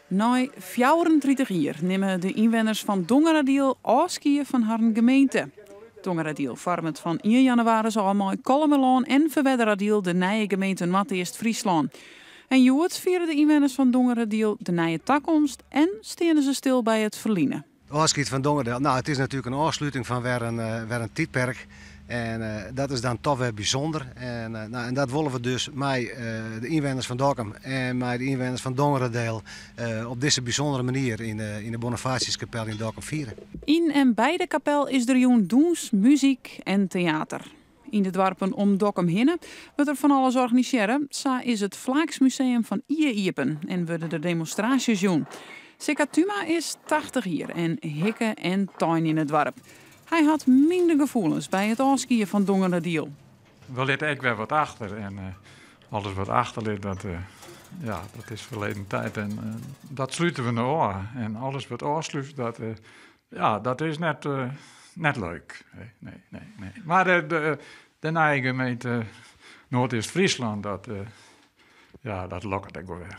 Na 34 jaar nemen de inwoners van Dongeradiel afscheid van haar gemeente. Dongeradiel vormt van 1 januari allemaal Kolmelaan en Verwedderadiel de nieuwe gemeente Noord-Eerst-Friesland. En jood vieren de inwoners van Dongeradiel de nieuwe toekomst en stenen ze stil bij het verliezen. Afscheid van Dongeradiel, nou het is natuurlijk een afsluiting van weer een tijdperk. En dat is dan toch weer bijzonder. En dat willen we dus met de inwoners van Dokkum en met de inwoners van Dongeradiel op deze bijzondere manier in de Bonifatiuskapel in Dokkum vieren. In en bij de kapel is er joen doens, muziek en theater. In de dorpen om Dokkum heen wordt er van alles organiseren. Zo is het Vlaaksmuseum van Iepen en worden er demonstraties doen. Sika Tuma is 80 jaar en hikke en tuin in het dorp. Hij had minder gevoelens bij het afskiën van Dongeradiel. We laten ook weer wat achter en alles wat achter dat is verleden tijd en dat sluiten we nou aan. En alles wat afsluit, dat is net leuk. Nee. Maar de nieuwe gemeente Noord-Eerst-Friesland, dat lokt ook wel weer.